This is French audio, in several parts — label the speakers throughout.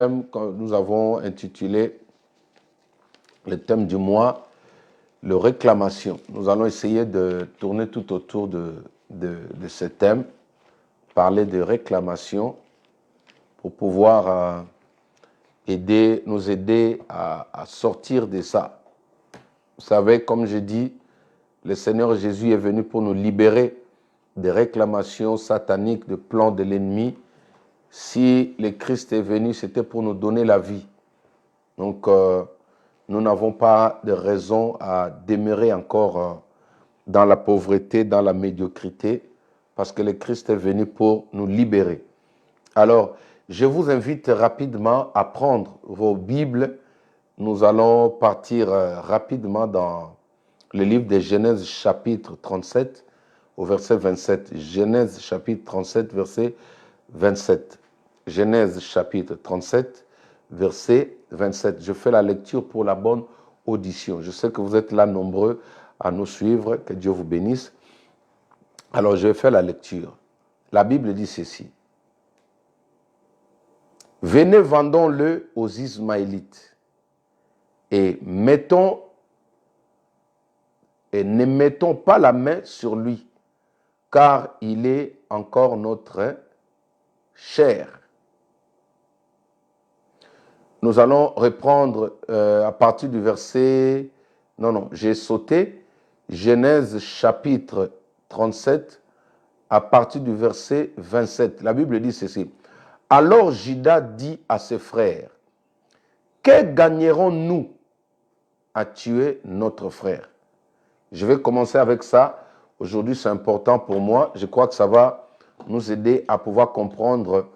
Speaker 1: que nous avons intitulé le thème du mois, le réclamation. Nous allons essayer de tourner tout autour de ce thème, parler de réclamation pour pouvoir nous aider à sortir de ça. Vous savez, comme je dis, le Seigneur Jésus est venu pour nous libérer des réclamations sataniques, des plans de l'ennemi. Si le Christ est venu, c'était pour nous donner la vie. Donc, nous n'avons pas de raison à demeurer encore dans la pauvreté, dans la médiocrité, parce que le Christ est venu pour nous libérer. Alors, je vous invite rapidement à prendre vos Bibles. Nous allons partir rapidement dans le livre de Genèse chapitre 37 au verset 27. Genèse chapitre 37, verset 27. Genèse chapitre 37, verset 27. Je fais la lecture pour la bonne audition. Je sais que vous êtes là nombreux à nous suivre. Que Dieu vous bénisse. Alors, je vais faire la lecture. La Bible dit ceci. Venez, vendons-le aux Ismaélites et ne mettons pas la main sur lui, car il est encore notre chair. Nous allons reprendre à partir du verset... Non, j'ai sauté. Genèse chapitre 37, à partir du verset 27. La Bible dit ceci. Alors Juda dit à ses frères, que gagnerons-nous à tuer notre frère? Je vais commencer avec ça. Aujourd'hui, c'est important pour moi. Je crois que ça va nous aider à pouvoir comprendre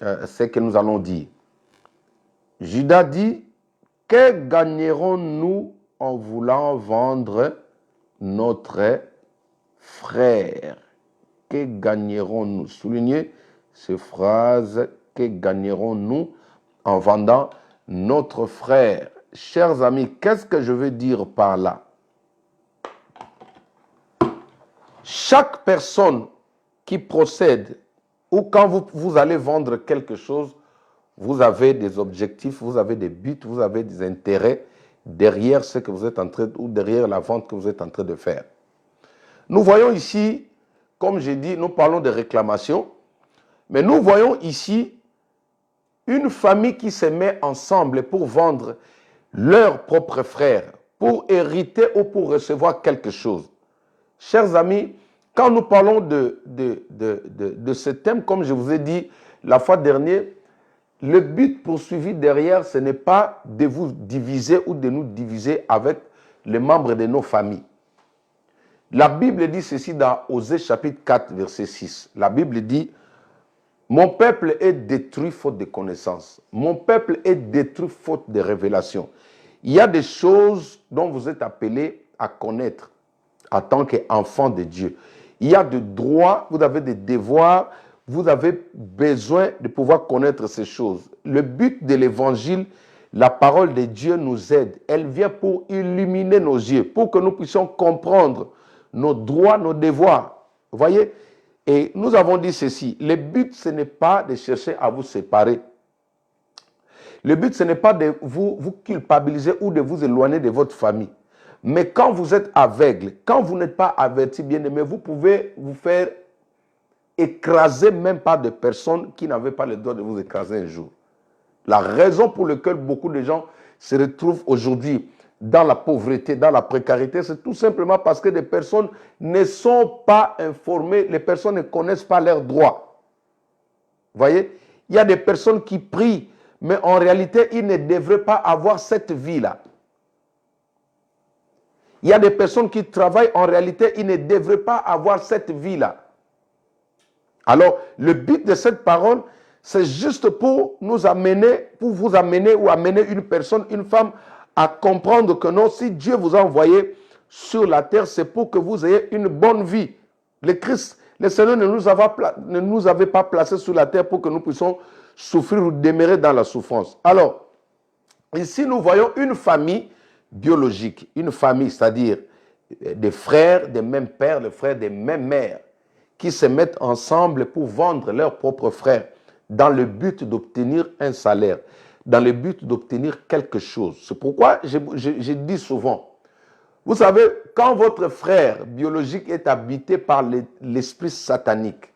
Speaker 1: ce que nous allons dire. Juda dit, que gagnerons-nous en voulant vendre notre frère? Que gagnerons-nous? Soulignez cette phrase, que gagnerons-nous en vendant notre frère? Chers amis, qu'est-ce que je veux dire par là? Chaque personne qui procède, ou quand vous allez vendre quelque chose, vous avez des objectifs, vous avez des buts, vous avez des intérêts derrière ce que vous êtes en train, ou derrière la vente que vous êtes en train de faire. Nous voyons ici, comme j'ai dit, nous parlons de réclamation, mais nous voyons ici une famille qui se met ensemble pour vendre leur propre frère, pour hériter ou pour recevoir quelque chose. Chers amis, quand nous parlons de ce thème, comme je vous ai dit la fois dernière, le but poursuivi derrière, ce n'est pas de vous diviser ou de nous diviser avec les membres de nos familles. La Bible dit ceci dans Osée chapitre 4, verset 6. La Bible dit, mon peuple est détruit faute de connaissance. Mon peuple est détruit faute de révélation. Il y a des choses dont vous êtes appelés à connaître en tant qu'enfant de Dieu. Il y a des droits, vous avez des devoirs, vous avez besoin de pouvoir connaître ces choses. Le but de l'évangile, la parole de Dieu nous aide. Elle vient pour illuminer nos yeux, pour que nous puissions comprendre nos droits, nos devoirs. Vous voyez? Et nous avons dit ceci, le but, ce n'est pas de chercher à vous séparer. Le but, ce n'est pas de vous culpabiliser ou de vous éloigner de votre famille. Mais quand vous êtes aveugle, quand vous n'êtes pas averti, bien-aimé, vous pouvez vous faire écraser même par des personnes qui n'avaient pas le droit de vous écraser un jour. La raison pour laquelle beaucoup de gens se retrouvent aujourd'hui dans la pauvreté, dans la précarité, c'est tout simplement parce que des personnes ne sont pas informées, les personnes ne connaissent pas leurs droits. Vous voyez, il y a des personnes qui prient, mais en réalité, ils ne devraient pas avoir cette vie-là. Il y a des personnes qui travaillent, en réalité, ils ne devraient pas avoir cette vie-là. Alors, le but de cette parole, c'est juste pour nous amener, pour vous amener ou amener une personne, une femme, à comprendre que non, si Dieu vous a envoyé sur la terre, c'est pour que vous ayez une bonne vie. Le Christ, le Seigneur ne nous avait pas placés sur la terre pour que nous puissions souffrir ou demeurer dans la souffrance. Alors, ici, nous voyons une famille biologique, une famille, c'est-à-dire des frères des mêmes pères, des frères des mêmes mères, qui se mettent ensemble pour vendre leurs propres frères. dans le but d'obtenir un salaire, dans le but d'obtenir quelque chose. C'est pourquoi je dis souvent, vous savez, quand votre frère biologique est habité par l'esprit satanique,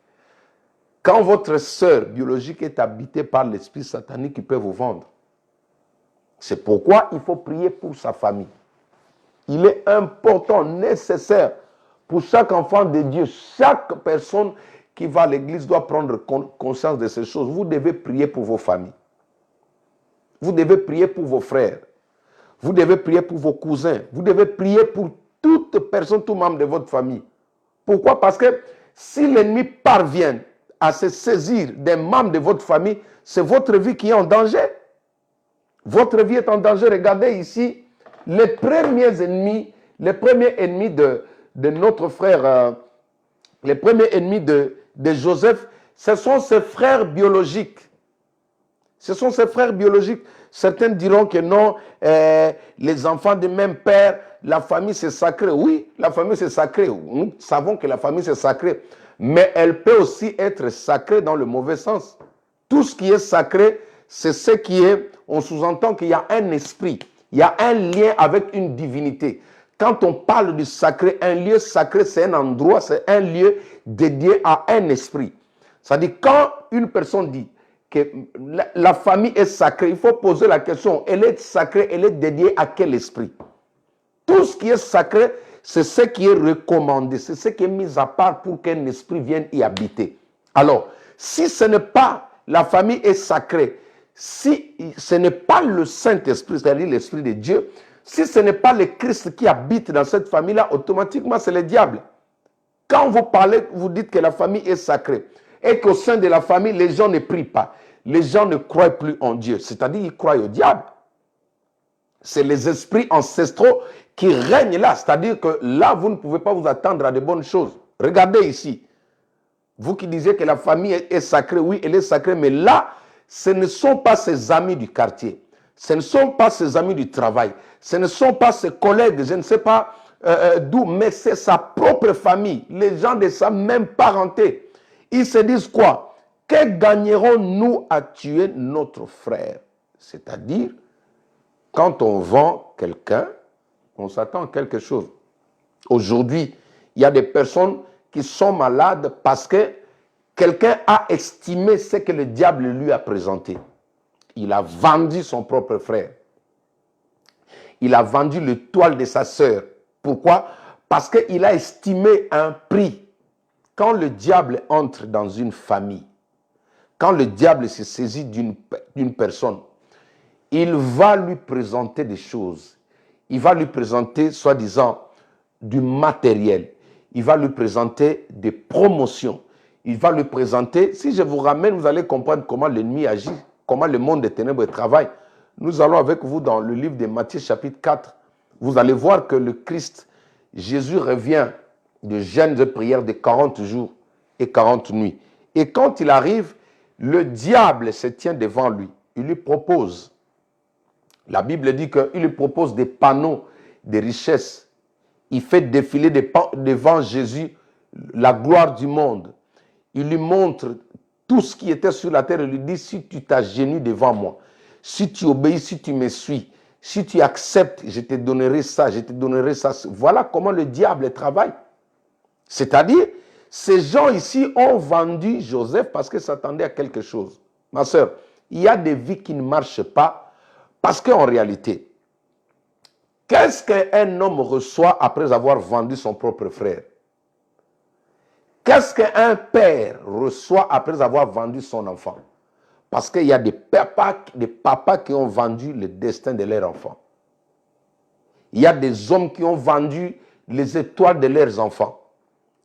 Speaker 1: quand votre sœur biologique est habitée par l'esprit satanique, il peut vous vendre. C'est pourquoi il faut prier pour sa famille. Il est important, nécessaire pour chaque enfant de Dieu, chaque personne qui va à l'église doit prendre conscience de ces choses. Vous devez prier pour vos familles. Vous devez prier pour vos frères. Vous devez prier pour vos cousins. Vous devez prier pour toute personne, tout membre de votre famille. Pourquoi? Parce que si l'ennemi parvient à se saisir des membres de votre famille, c'est votre vie qui est en danger. Votre vie est en danger. Regardez ici, les premiers ennemis de notre frère, les premiers ennemis de Joseph, ce sont ses frères biologiques. Ce sont ses frères biologiques. Certains diront que non, les enfants du même père, la famille c'est sacré. Oui, la famille c'est sacré. Nous savons que la famille c'est sacré. Mais elle peut aussi être sacrée dans le mauvais sens. Tout ce qui est sacré, c'est ce qui est, on sous-entend qu'il y a un esprit. Il y a un lien avec une divinité. Quand on parle du sacré, un lieu sacré, c'est un endroit, c'est un lieu dédié à un esprit. C'est-à-dire, quand une personne dit que la famille est sacrée, il faut poser la question, elle est sacrée, elle est dédiée à quel esprit? Tout ce qui est sacré, c'est ce qui est recommandé, c'est ce qui est mis à part pour qu'un esprit vienne y habiter. Alors, si ce n'est pas, la famille est sacrée, si ce n'est pas le Saint-Esprit, c'est-à-dire l'Esprit de Dieu, si ce n'est pas le Christ qui habite dans cette famille-là, automatiquement c'est le diable. Quand vous parlez, vous dites que la famille est sacrée et qu'au sein de la famille, les gens ne prient pas, les gens ne croient plus en Dieu, c'est-à-dire ils croient au diable. C'est les esprits ancestraux qui règnent là, c'est-à-dire que là, vous ne pouvez pas vous attendre à de bonnes choses. Regardez ici, vous qui disiez que la famille est sacrée, oui, elle est sacrée, mais là, ce ne sont pas ses amis du quartier, ce ne sont pas ses amis du travail, ce ne sont pas ses collègues, je ne sais pas d'où, mais c'est sa propre famille, les gens de sa même parenté. Ils se disent quoi? Que gagnerons-nous à tuer notre frère? C'est-à-dire, quand on vend quelqu'un, on s'attend à quelque chose. Aujourd'hui, il y a des personnes qui sont malades parce que quelqu'un a estimé ce que le diable lui a présenté. Il a vendu son propre frère. Il a vendu le toile de sa sœur. Pourquoi? Parce qu'il a estimé un prix. Quand le diable entre dans une famille, quand le diable se saisit d'une personne, il va lui présenter des choses. Il va lui présenter, soi-disant, du matériel. Il va lui présenter des promotions. Il va lui présenter, si je vous ramène, vous allez comprendre comment l'ennemi agit, comment le monde des ténèbres travaille. Nous allons avec vous dans le livre de Matthieu chapitre 4. Vous allez voir que le Christ, Jésus revient de jeûnes et prières de 40 jours et 40 nuits. Et quand il arrive, le diable se tient devant lui. Il lui propose, la Bible dit qu'il lui propose des panneaux de richesses. Il fait défiler devant Jésus la gloire du monde. Il lui montre tout ce qui était sur la terre et lui dit, si tu t'agenouilles devant moi, si tu obéis, si tu me suis, si tu acceptes, je te donnerai ça, je te donnerai ça. Voilà comment le diable travaille. C'est-à-dire, ces gens ici ont vendu Joseph parce qu'ils s'attendaient à quelque chose. Ma soeur, il y a des vies qui ne marchent pas parce qu'en réalité, qu'est-ce qu'un homme reçoit après avoir vendu son propre frère? Qu'est-ce qu'un père reçoit après avoir vendu son enfant? Parce qu'il y a des papas qui ont vendu le destin de leur enfant. Il y a des hommes qui ont vendu les étoiles de leurs enfants.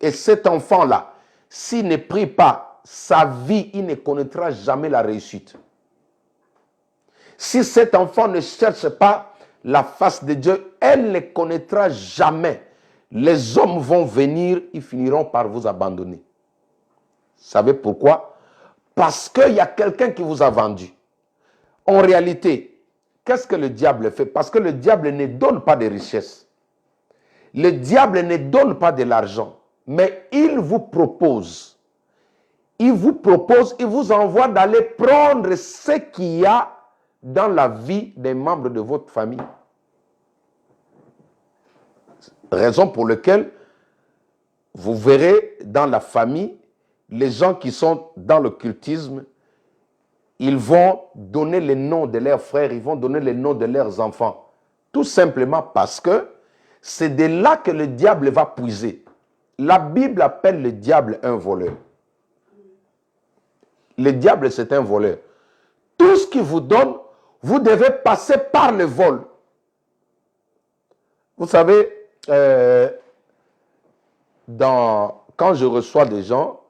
Speaker 1: Et cet enfant-là, s'il ne prie pas sa vie, il ne connaîtra jamais la réussite. Si cet enfant ne cherche pas la face de Dieu, elle ne connaîtra jamais. Les hommes vont venir, ils finiront par vous abandonner. Vous savez pourquoi? Parce qu'il y a quelqu'un qui vous a vendu. En réalité, qu'est-ce que le diable fait? Parce que le diable ne donne pas de richesse. Le diable ne donne pas de l'argent. Mais il vous propose il vous propose, il vous envoie d'aller prendre ce qu'il y a dans la vie des membres de votre famille. Raison pour laquelle vous verrez dans la famille, les gens qui sont dans l'occultisme, ils vont donner les noms de leurs frères, ils vont donner les noms de leurs enfants. Tout simplement parce que c'est de là que le diable va puiser. La Bible appelle le diable un voleur. Le diable, c'est un voleur. Tout ce qu'il vous donne, vous devez passer par le vol. Vous savez, quand je reçois des gens,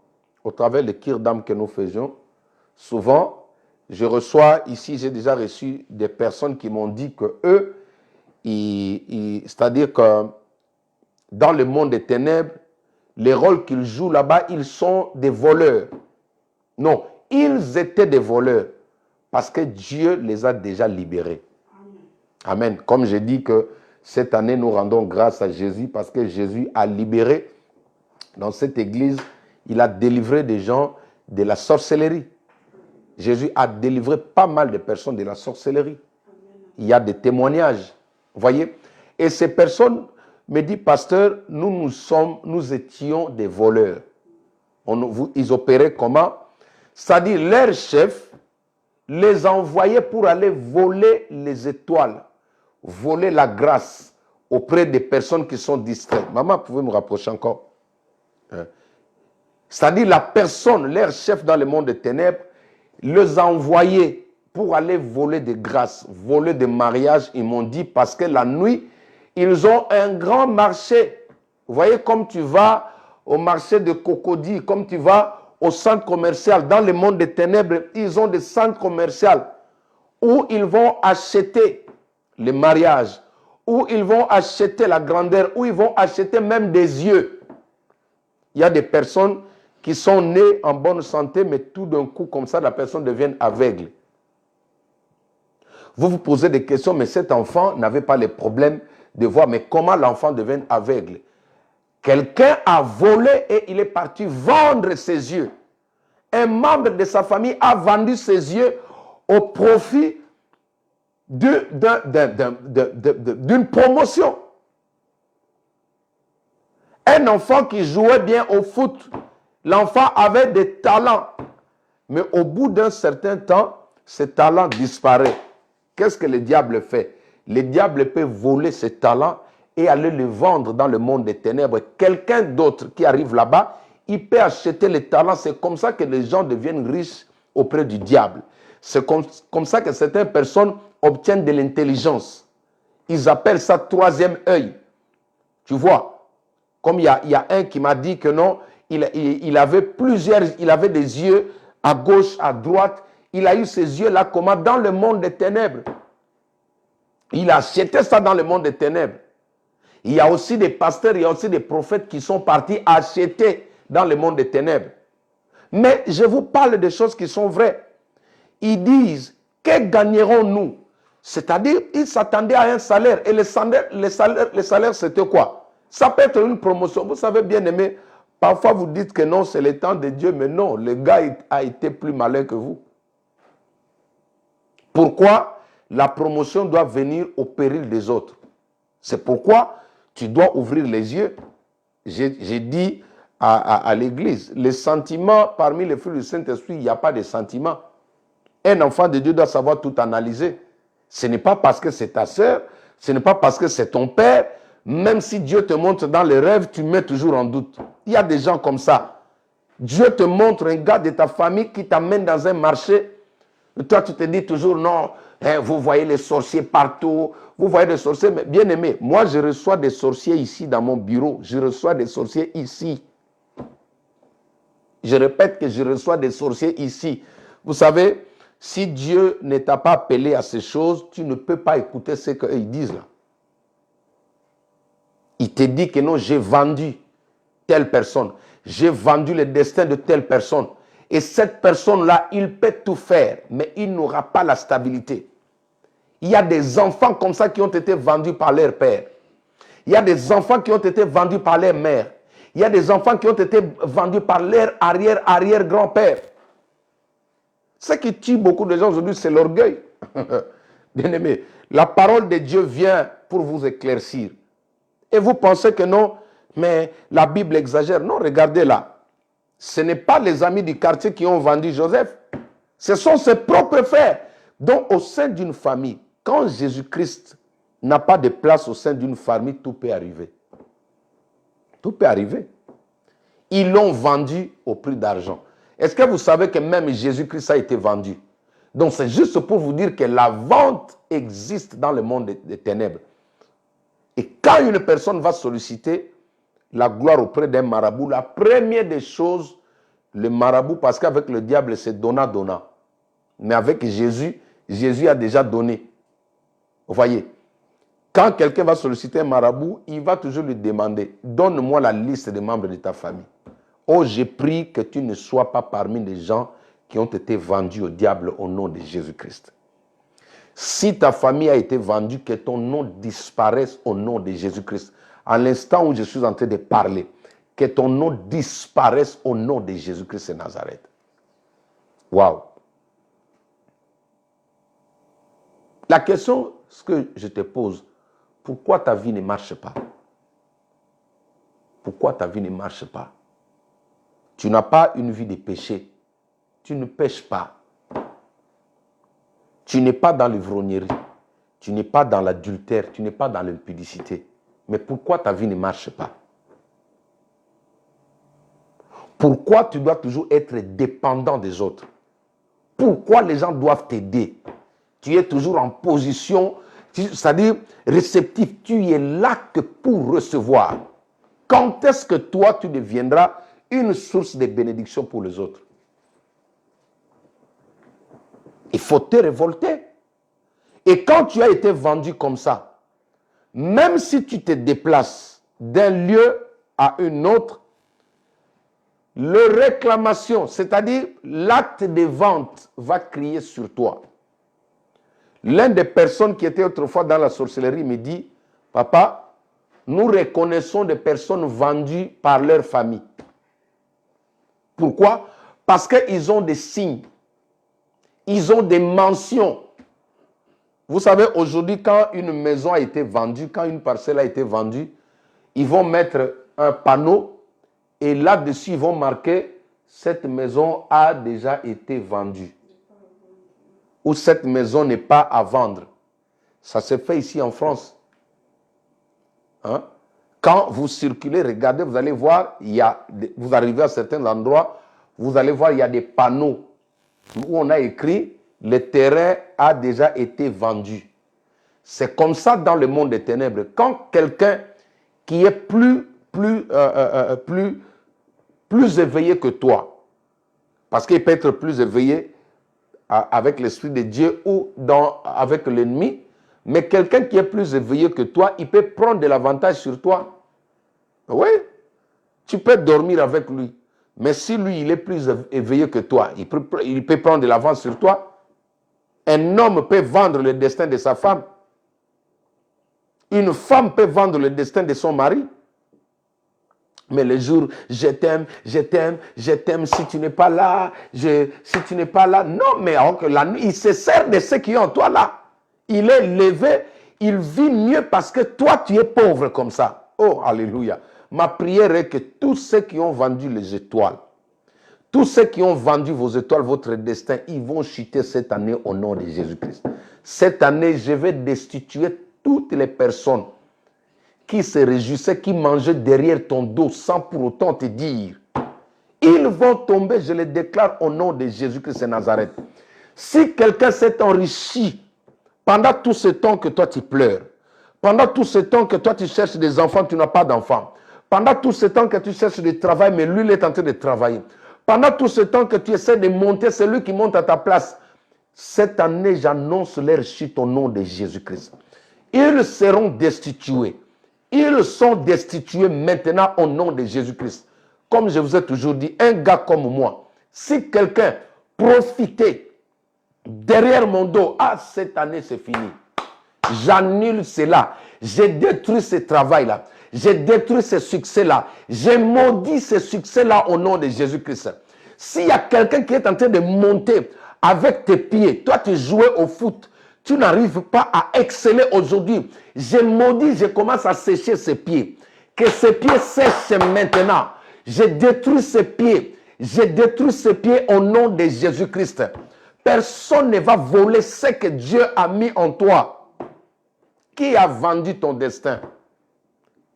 Speaker 1: au travers des kirdam que nous faisions, souvent, je reçois, ici, j'ai déjà reçu des personnes qui m'ont dit que eux, c'est-à-dire que dans le monde des ténèbres, les rôles qu'ils jouent là-bas, ils sont des voleurs. Non, ils étaient des voleurs parce que Dieu les a déjà libérés. Amen. Comme j'ai dit que cette année, nous rendons grâce à Jésus parce que Jésus a libéré dans cette église, il a délivré des gens de la sorcellerie. Jésus a délivré pas mal de personnes de la sorcellerie. Il y a des témoignages, vous voyez. Et ces personnes me disent, pasteur, nous étions des voleurs. Ils opéraient comment? C'est-à-dire, leur chef les envoyait pour aller voler les étoiles, voler la grâce auprès des personnes qui sont distraites. Maman, pouvez me rapprocher encore? C'est-à-dire, la personne, leur chef dans le monde des ténèbres, les envoyait pour aller voler des grâces, voler des mariages, ils m'ont dit, parce que la nuit, ils ont un grand marché. Vous voyez, comme tu vas au marché de Cocody, comme tu vas au centre commercial, dans le monde des ténèbres, ils ont des centres commerciaux où ils vont acheter les mariages, où ils vont acheter la grandeur, où ils vont acheter même des yeux. Il y a des personnes qui sont nées en bonne santé, mais tout d'un coup, comme ça, la personne devient aveugle. Vous vous posez des questions, mais cet enfant n'avait pas les problèmes de voir, mais comment l'enfant devient aveugle? Quelqu'un a volé et il est parti vendre ses yeux. Un membre de sa famille a vendu ses yeux au profit d'une promotion. Un enfant qui jouait bien au foot, l'enfant avait des talents, mais au bout d'un certain temps, ces talents disparaissent. Qu'est-ce que le diable fait? Le diable peut voler ses talents et aller les vendre dans le monde des ténèbres. Quelqu'un d'autre qui arrive là-bas, il peut acheter les talents. C'est comme ça que les gens deviennent riches auprès du diable. C'est comme ça que certaines personnes obtiennent de l'intelligence. Ils appellent ça troisième œil. Tu vois, comme il y a un qui m'a dit que non, il avait des yeux à gauche, à droite. Il a eu ces yeux-là comment? Dans le monde des ténèbres. Il a acheté ça dans le monde des ténèbres. Il y a aussi des pasteurs, il y a aussi des prophètes qui sont partis acheter dans le monde des ténèbres. Mais je vous parle de choses qui sont vraies. Ils disent, que gagnerons-nous? C'est-à-dire, ils s'attendaient à un salaire. Et le salaire, c'était quoi? Ça peut être une promotion. Vous savez, bien aimé, parfois vous dites que non, c'est le temps de Dieu, mais non, le gars a été plus malin que vous. Pourquoi la promotion doit venir au péril des autres? C'est pourquoi tu dois ouvrir les yeux. J'ai dit à l'église, les sentiments, parmi les fruits du Saint-Esprit, il n'y a pas de sentiments. Un enfant de Dieu doit savoir tout analyser. Ce n'est pas parce que c'est ta sœur, ce n'est pas parce que c'est ton père, même si Dieu te montre dans les rêves, tu mets toujours en doute. Il y a des gens comme ça. Dieu te montre un gars de ta famille qui t'amène dans un marché. Et toi, tu te dis toujours, non, hein, vous voyez les sorciers partout, vous voyez des sorciers, mais bien aimé, moi je reçois des sorciers ici dans mon bureau, je reçois des sorciers ici. Je répète que je reçois des sorciers ici. Vous savez, si Dieu ne t'a pas appelé à ces choses, tu ne peux pas écouter ce qu'ils disent là. Il te dit que non, j'ai vendu telle personne, j'ai vendu le destin de telle personne. Et cette personne-là, il peut tout faire, mais il n'aura pas la stabilité. Il y a des enfants comme ça qui ont été vendus par leur père. Il y a des enfants qui ont été vendus par leur mère. Il y a des enfants qui ont été vendus par leur arrière-arrière-grand-père. Ce qui tue beaucoup de gens aujourd'hui, c'est l'orgueil. Bien-aimé, la parole de Dieu vient pour vous éclaircir. Et vous pensez que non, mais la Bible exagère. Non, regardez là. Ce n'est pas les amis du quartier qui ont vendu Joseph. Ce sont ses propres frères. Donc, au sein d'une famille, quand Jésus-Christ n'a pas de place au sein d'une famille, tout peut arriver. Tout peut arriver. Ils l'ont vendu au prix d'argent. Est-ce que vous savez que même Jésus-Christ a été vendu? Donc, c'est juste pour vous dire que la vente existe dans le monde des ténèbres. Et quand une personne va solliciter la gloire auprès d'un marabout, la première des choses, le marabout, parce qu'avec le diable, c'est donnant. Mais avec Jésus, Jésus a déjà donné. Vous voyez, quand quelqu'un va solliciter un marabout, il va toujours lui demander, donne-moi la liste des membres de ta famille. Oh, j'ai pris que tu ne sois pas parmi les gens qui ont été vendus au diable au nom de Jésus-Christ. Si ta famille a été vendue, que ton nom disparaisse au nom de Jésus-Christ. À l'instant où je suis en train de parler, que ton nom disparaisse au nom de Jésus-Christ de Nazareth. Waouh! La question que je te pose, pourquoi ta vie ne marche pas? Pourquoi ta vie ne marche pas? Tu n'as pas une vie de péché. Tu ne pêches pas. Tu n'es pas dans l'ivrognerie. Tu n'es pas dans l'adultère. Tu n'es pas dans l'impudicité. Mais pourquoi ta vie ne marche pas? Pourquoi tu dois toujours être dépendant des autres? Pourquoi les gens doivent t'aider? Tu es toujours en position, c'est-à-dire réceptif. Tu es là que pour recevoir. Quand est-ce que toi, tu deviendras une source de bénédiction pour les autres? Il faut te révolter. Et quand tu as été vendu comme ça, même si tu te déplaces d'un lieu à un autre, le réclamation, c'est-à-dire l'acte de vente, va crier sur toi. L'une des personnes qui était autrefois dans la sorcellerie me dit, papa, nous reconnaissons des personnes vendues par leur famille. Pourquoi? Parce qu'ils ont des signes. Ils ont des mentions. Vous savez, aujourd'hui, quand une maison a été vendue, quand une parcelle a été vendue, ils vont mettre un panneau et là-dessus, ils vont marquer « Cette maison a déjà été vendue » ou « Cette maison n'est pas à vendre ». Ça se fait ici en France. Hein? Quand vous circulez, regardez, vous allez voir, vous arrivez à certains endroits, vous allez voir, il y a des panneaux où on a écrit « Le terrain a déjà été vendu ». C'est comme ça dans le monde des ténèbres. Quand quelqu'un qui est plus éveillé que toi, parce qu'il peut être plus éveillé avec l'Esprit de Dieu ou avec l'ennemi, mais quelqu'un qui est plus éveillé que toi, il peut prendre de l'avantage sur toi. Oui, tu peux dormir avec lui. Mais si lui, il est plus éveillé que toi, il peut prendre de l'avance sur toi. Un homme peut vendre le destin de sa femme. Une femme peut vendre le destin de son mari. Mais le jour, je t'aime, si tu n'es pas là, si tu n'es pas là. Non, mais la nuit, il se sert de ce qui est en toi là. Il est levé, il vit mieux parce que toi, tu es pauvre comme ça. Oh, alléluia. Ma prière est que tous ceux qui ont vendu les étoiles, tous ceux qui ont vendu vos étoiles, votre destin, ils vont chuter cette année au nom de Jésus-Christ. Cette année, je vais destituer toutes les personnes qui se réjouissaient, qui mangeaient derrière ton dos sans pour autant te dire. Ils vont tomber, je le déclare au nom de Jésus-Christ de Nazareth. Si quelqu'un s'est enrichi pendant tout ce temps que toi tu pleures, pendant tout ce temps que toi tu cherches des enfants, tu n'as pas d'enfants, pendant tout ce temps que tu cherches du travail, mais lui il est en train de travailler, pendant tout ce temps que tu essaies de monter, c'est lui qui monte à ta place. Cette année, j'annonce leur chute au nom de Jésus-Christ. Ils seront destitués. Ils sont destitués maintenant au nom de Jésus-Christ. Comme je vous ai toujours dit, un gars comme moi, si quelqu'un profitait derrière mon dos, cette année c'est fini. J'annule cela. J'ai détruit ce travail-là. J'ai détruit ce succès-là. J'ai maudit ce succès-là au nom de Jésus-Christ. S'il y a quelqu'un qui est en train de monter avec tes pieds, toi tu jouais au foot, tu n'arrives pas à exceller aujourd'hui. J'ai maudit, je commence à sécher ses pieds. Que ses pieds sèchent maintenant. J'ai détruit ses pieds. J'ai détruit ses pieds au nom de Jésus-Christ. Personne ne va voler ce que Dieu a mis en toi. Qui a vendu ton destin?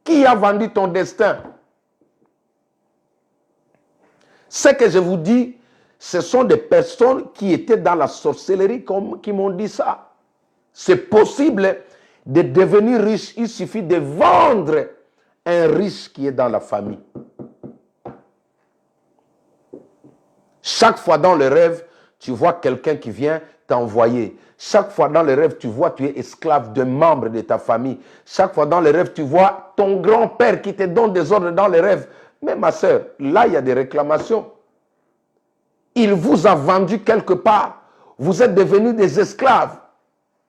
Speaker 1: Qui a vendu ton destin? Ce que je vous dis, ce sont des personnes qui étaient dans la sorcellerie qui m'ont dit ça. C'est possible de devenir riche. Il suffit de vendre un riche qui est dans la famille. Chaque fois dans le rêve, tu vois quelqu'un qui vient t'envoyer. Chaque fois dans le rêve, tu vois tu es esclave d'un membre de ta famille. Chaque fois dans le rêve, tu vois ton grand-père qui te donne des ordres dans les rêves. Mais ma soeur, là, il y a des réclamations. Il vous a vendu quelque part. Vous êtes devenus des esclaves.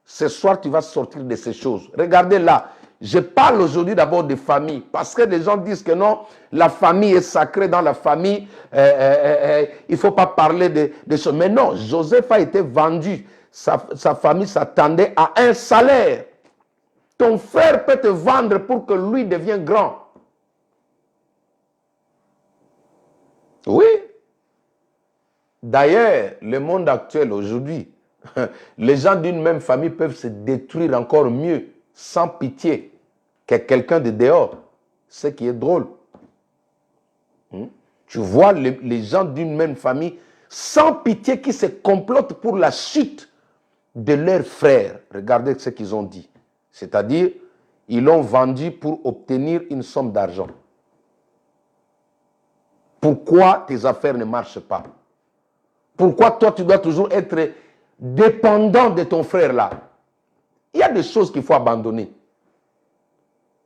Speaker 1: Ce soir, tu vas sortir de ces choses. Regardez là. Je parle aujourd'hui d'abord de famille. Parce que les gens disent que non, la famille est sacrée dans la famille. Il ne faut pas parler de choses. Mais non, Joseph a été vendu. Sa famille s'attendait à un salaire. Ton frère peut te vendre pour que lui devienne grand. Oui. D'ailleurs, le monde actuel aujourd'hui, les gens d'une même famille peuvent se détruire encore mieux, sans pitié, que quelqu'un de dehors. Ce qui est drôle. Tu vois les gens d'une même famille, sans pitié, qui se complotent pour la chute de leurs frères. Regardez ce qu'ils ont dit. C'est-à-dire, ils l'ont vendu pour obtenir une somme d'argent. Pourquoi tes affaires ne marchent pas? Pourquoi toi, tu dois toujours être dépendant de ton frère là? Il y a des choses qu'il faut abandonner.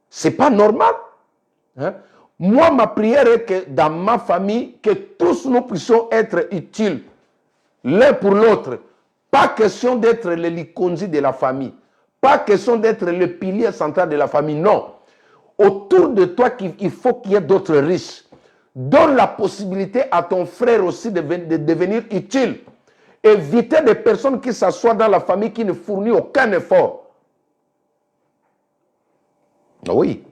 Speaker 1: Ce n'est pas normal. Hein? Moi, ma prière est que dans ma famille, que tous nous puissions être utiles l'un pour l'autre. Pas question d'être le likonzi de la famille. Pas question d'être le pilier central de la famille. Non. Autour de toi, il faut qu'il y ait d'autres riches. Donne la possibilité à ton frère aussi de devenir utile. Évitez des personnes qui s'assoient dans la famille qui ne fournissent aucun effort. Oui.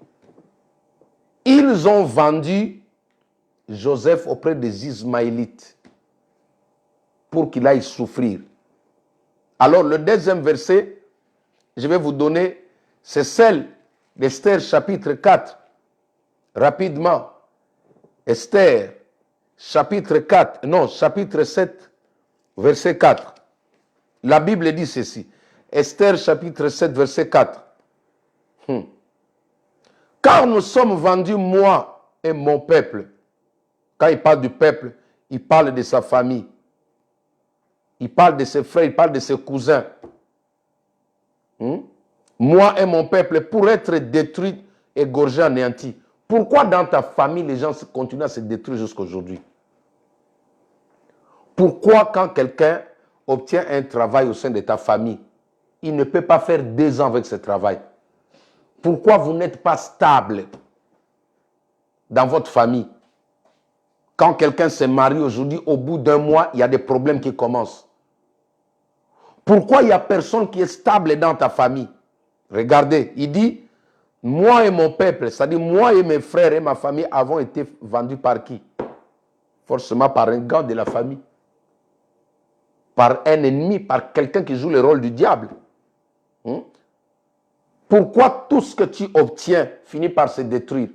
Speaker 1: Ils ont vendu Joseph auprès des Ismaélites pour qu'il aille souffrir. Alors le deuxième verset, je vais vous donner, c'est celle d'Esther chapitre 4. Rapidement. Esther chapitre 4, non, chapitre 7, verset 4. La Bible dit ceci. Esther chapitre 7, verset 4. Car nous sommes vendus, moi et mon peuple. Quand il parle du peuple, il parle de sa famille. Il parle de ses frères, il parle de ses cousins. Moi et mon peuple, pour être détruits, égorgés, anéantis. Pourquoi dans ta famille, les gens continuent à se détruire jusqu'à aujourd'hui? Pourquoi quand quelqu'un obtient un travail au sein de ta famille, il ne peut pas faire 2 ans avec ce travail? Pourquoi vous n'êtes pas stable dans votre famille? Quand quelqu'un se marie aujourd'hui, au bout d'un mois, il y a des problèmes qui commencent. Pourquoi il n'y a personne qui est stable dans ta famille? Regardez, il dit, moi et mon peuple, c'est-à-dire moi et mes frères et ma famille avons été vendus par qui? Forcément par un gars de la famille. Par un ennemi, par quelqu'un qui joue le rôle du diable. Pourquoi tout ce que tu obtiens finit par se détruire?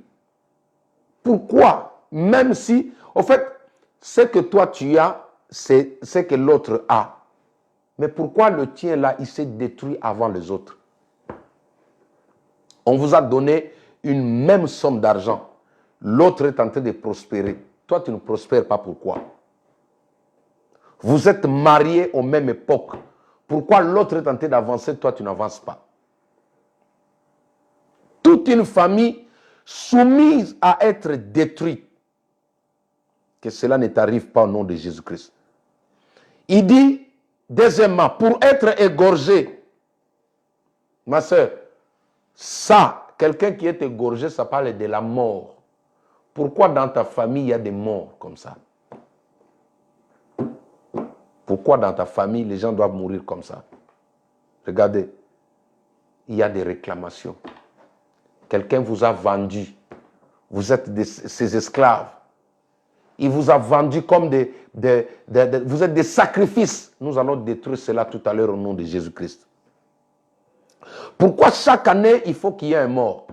Speaker 1: Pourquoi? Même si, en fait, ce que toi tu as, c'est ce que l'autre a. Mais pourquoi le tien là, il s'est détruit avant les autres? On vous a donné une même somme d'argent. L'autre est en train de prospérer. Toi, tu ne prospères pas. Pourquoi? Vous êtes mariés aux mêmes époques. Pourquoi l'autre est en train d'avancer, toi, tu n'avances pas? Toute une famille soumise à être détruite. Que cela ne t'arrive pas au nom de Jésus-Christ. Il dit, deuxièmement, pour être égorgé, ma soeur, Ça, quelqu'un qui est égorgé, ça parle de la mort. Pourquoi dans ta famille, il y a des morts comme ça? Pourquoi dans ta famille, les gens doivent mourir comme ça? Regardez, il y a des réclamations. Quelqu'un vous a vendu. Vous êtes ses esclaves. Il vous a vendu comme vous êtes des sacrifices. Nous allons détruire cela tout à l'heure au nom de Jésus-Christ. Pourquoi chaque année, il faut qu'il y ait un mort?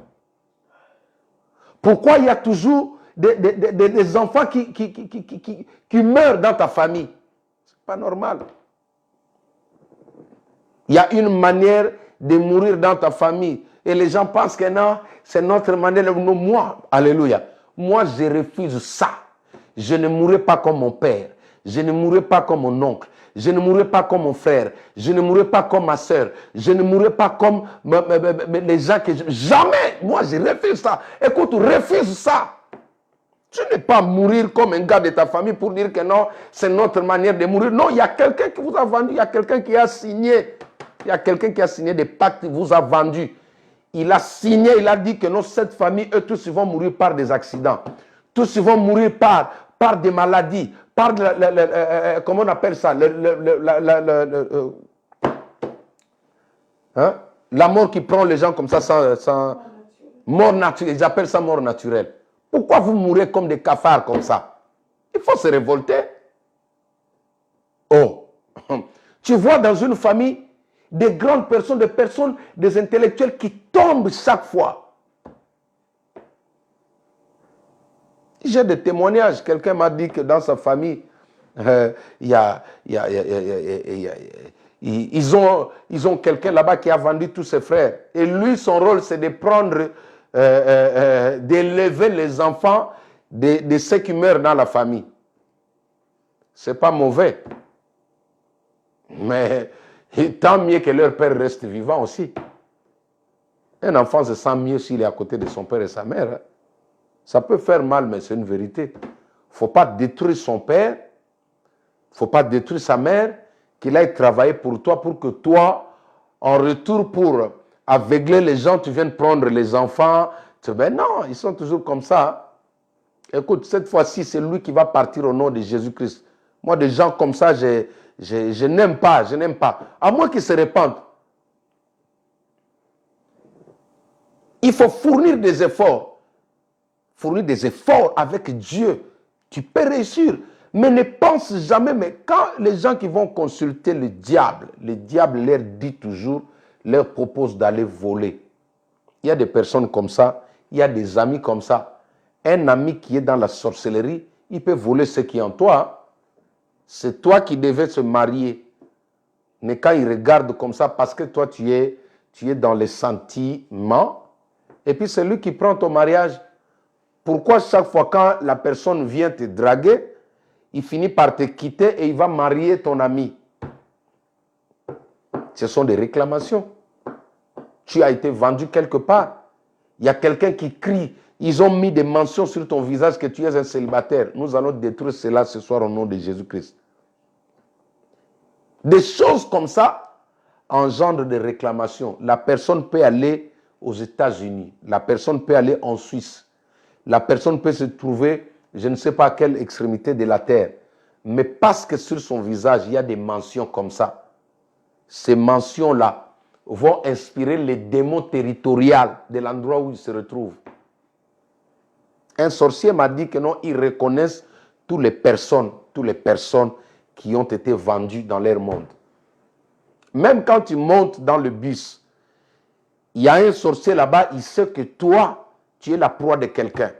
Speaker 1: Pourquoi il y a toujours des enfants qui meurent dans ta famille? Ce n'est pas normal. Il y a une manière de mourir dans ta famille. Et les gens pensent que non, c'est notre manière. Non, moi, alléluia. Moi, je refuse ça. Je ne mourrai pas comme mon père. Je ne mourrai pas comme mon oncle. Je ne mourrai pas comme mon frère. Je ne mourrai pas comme ma soeur. Je ne mourrai pas comme les gens que je... Jamais. Moi, je refuse ça. Écoute, refuse ça. Tu n'es pas mourir comme un gars de ta famille pour dire que non, c'est notre manière de mourir. Non, il y a quelqu'un qui vous a vendu. Il y a quelqu'un qui a signé. Il y a quelqu'un qui a signé des pactes, qui vous a vendu. Il a signé, il a dit que non, cette famille, eux tous, ils vont mourir par des accidents. Tous, ils vont mourir par des maladies, par, comment on appelle ça, la mort qui prend les gens comme ça sans mort naturelle. Ils appellent ça mort naturelle. Pourquoi vous mourrez comme des cafards comme ça? Il faut se révolter. Oh, tu vois dans une famille des grandes personnes, des intellectuels qui tombent chaque fois. J'ai des témoignages. Quelqu'un m'a dit que dans sa famille, ils ont quelqu'un là-bas qui a vendu tous ses frères. Et lui, son rôle, c'est de prendre, d'élever les enfants de ceux qui meurent dans la famille. C'est pas mauvais. Mais tant mieux que leur père reste vivant aussi. Un enfant se sent mieux s'il est à côté de son père et sa mère. Ça peut faire mal, mais c'est une vérité. Il ne faut pas détruire son père, il ne faut pas détruire sa mère, qu'il aille travailler pour toi, pour que toi, en retour pour aveugler les gens, tu viennes prendre les enfants. Ben non, ils sont toujours comme ça. Écoute, cette fois-ci, c'est lui qui va partir au nom de Jésus-Christ. Moi, des gens comme ça, je n'aime pas, je n'aime pas. À moins qu'ils se répandent. Il faut fournir des efforts. Fournir des efforts avec Dieu. Tu peux réussir. Mais ne pense jamais, mais quand les gens qui vont consulter le diable leur dit toujours, leur propose d'aller voler. Il y a des personnes comme ça, il y a des amis comme ça. Un ami qui est dans la sorcellerie, il peut voler ce qui est en toi. C'est toi qui devais se marier. Mais quand il regarde comme ça, parce que toi tu es dans les sentiments, et puis c'est lui qui prend ton mariage. Pourquoi chaque fois quand la personne vient te draguer, il finit par te quitter et il va marier ton ami? Ce sont des réclamations. Tu as été vendu quelque part. Il y a quelqu'un qui crie. Ils ont mis des mentions sur ton visage que tu es un célibataire. Nous allons détruire cela ce soir au nom de Jésus-Christ. Des choses comme ça engendrent des réclamations. La personne peut aller aux États-Unis. La personne peut aller en Suisse. La personne peut se trouver, je ne sais pas à quelle extrémité de la terre. Mais parce que sur son visage, il y a des mentions comme ça. Ces mentions-là vont inspirer les démons territoriaux de l'endroit où il se retrouve. Un sorcier m'a dit que non, ils reconnaissent toutes les personnes qui ont été vendues dans leur monde. Même quand tu montes dans le bus, il y a un sorcier là-bas, il sait que toi, tu es la proie de quelqu'un.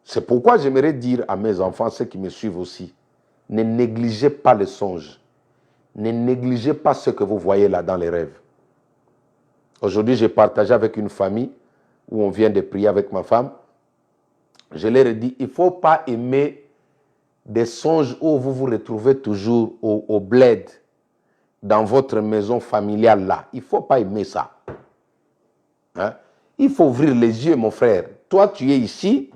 Speaker 1: C'est pourquoi j'aimerais dire à mes enfants, ceux qui me suivent aussi, ne négligez pas les songes. Ne négligez pas ce que vous voyez là dans les rêves. Aujourd'hui, j'ai partagé avec une famille où on vient de prier avec ma femme. Je leur ai dit, il ne faut pas aimer des songes où vous vous retrouvez toujours au bled, dans votre maison familiale là. Il ne faut pas aimer ça. Hein? Il faut ouvrir les yeux, mon frère. Toi, tu es ici,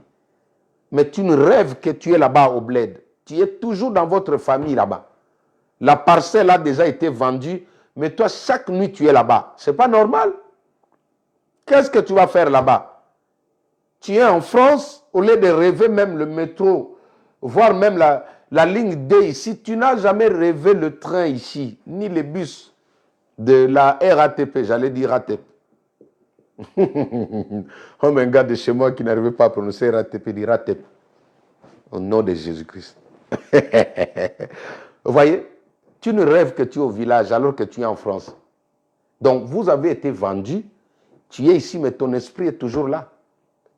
Speaker 1: mais tu ne rêves que tu es là-bas au bled. Tu es toujours dans votre famille là-bas. La parcelle a déjà été vendue, mais toi, chaque nuit, tu es là-bas. Ce n'est pas normal. Qu'est-ce que tu vas faire là-bas? Tu es en France, au lieu de rêver même le métro, voire même la ligne D ici, tu n'as jamais rêvé le train ici, ni les bus de la RATP, j'allais dire RATP. Oh, un gars de chez moi qui n'arrivait pas à prononcer RATP, dit RATP. Au nom de Jésus-Christ. Vous voyez, tu ne rêves que tu es au village alors que tu es en France. Donc, vous avez été vendu, tu es ici, mais ton esprit est toujours là.